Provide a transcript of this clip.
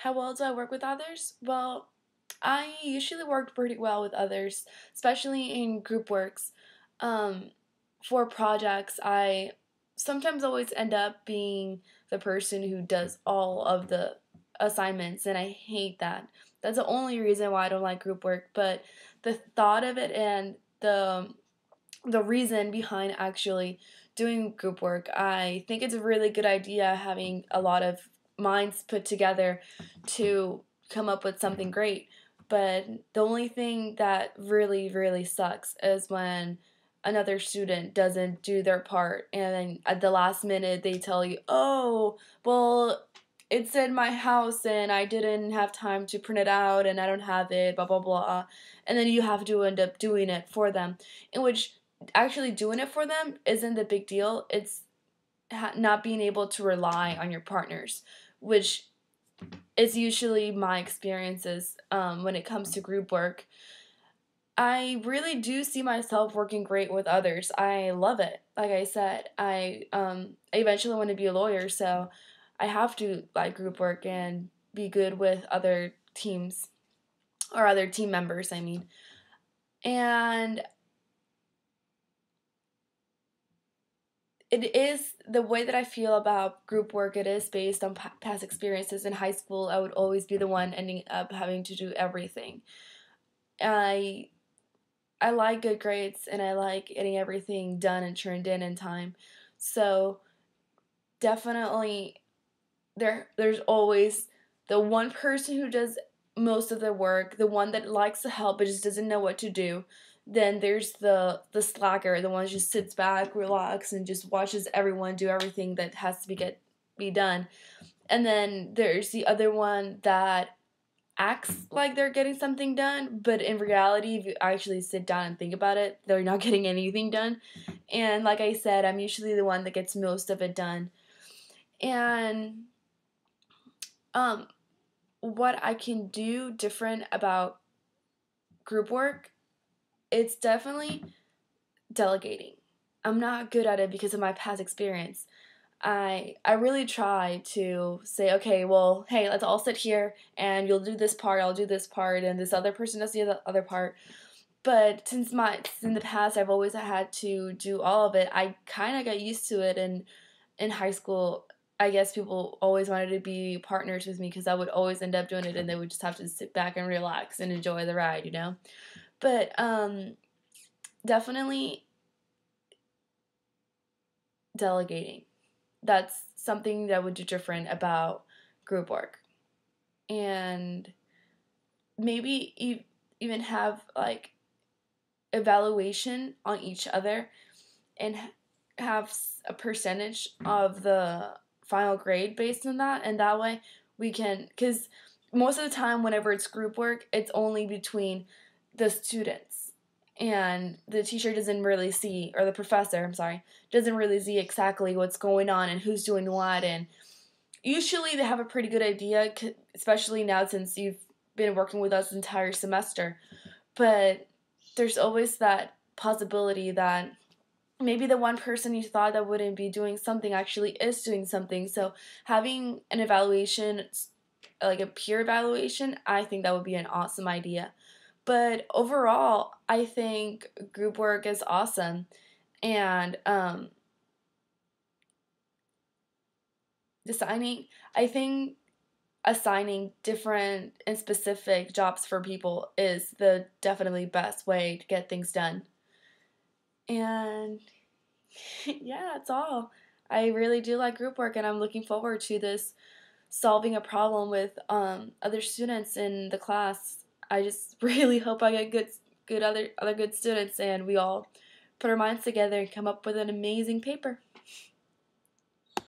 How well do I work with others? Well, I usually work pretty well with others, especially in group works. Um, for projects, I sometimes always end up being the person who does all of the assignments, and I hate that. That's the only reason why I don't like group work, but the thought of it and the reason behind actually doing group work, I think it's a really good idea having a lot of minds put together to come up with something great. But the only thing that really, really sucks is when another student doesn't do their part and then at the last minute they tell you, oh, well, it's in my house and I didn't have time to print it out and I don't have it, blah, blah, blah. And then you have to end up doing it for them, in which actually doing it for them isn't the big deal. It's not being able to rely on your partners, which is usually my experiences when it comes to group work. I really do see myself working great with others. I love it. Like I said, I eventually want to be a lawyer, so I have to like group work and be good with other teams or other team members, I mean. And it is the way that I feel about group work. It is based on past experiences. In high school, I would always be the one ending up having to do everything. I I like good grades and I like getting everything done and turned in time. So definitely there's always the one person who does most of the work, the one that likes to help but just doesn't know what to do. Then there's the slacker, the one who just sits back, relax, and just watches everyone do everything that has to be done. And then there's the other one that acts like they're getting something done, but in reality, if you actually sit down and think about it, they're not getting anything done. And like I said, I'm usually the one that gets most of it done. And um, what I can do different about group work, it's definitely delegating. I'm not good at it because of my past experience. I really try to say, okay, well, hey, let's all sit here and you'll do this part, I'll do this part, and this other person does the other part. But since in the past I've always had to do all of it, I kind of got used to it. And in high school, I guess people always wanted to be partners with me because I would always end up doing it, and they would just have to sit back and relax and enjoy the ride, you know. But definitely delegating. That's something that I would do different about group work. And maybe even have like evaluation on each other and have a percentage of the final grade based on that. And that way we can, because most of the time whenever it's group work, it's only between the students, and the teacher doesn't really see, or the professor, I'm sorry, doesn't really see exactly what's going on and who's doing what. And usually they have a pretty good idea, especially now since you've been working with us the entire semester. But there's always that possibility that maybe the one person you thought that wouldn't be doing something actually is doing something. So having an evaluation, like a peer evaluation, I think that would be an awesome idea. But overall, I think group work is awesome. And designing, I think assigning different and specific jobs for people is the definitely best way to get things done. And yeah, that's all. I really do like group work, and I'm looking forward to this solving a problem with other students in the class. I just really hope I get good other good students, and we all put our minds together and come up with an amazing paper.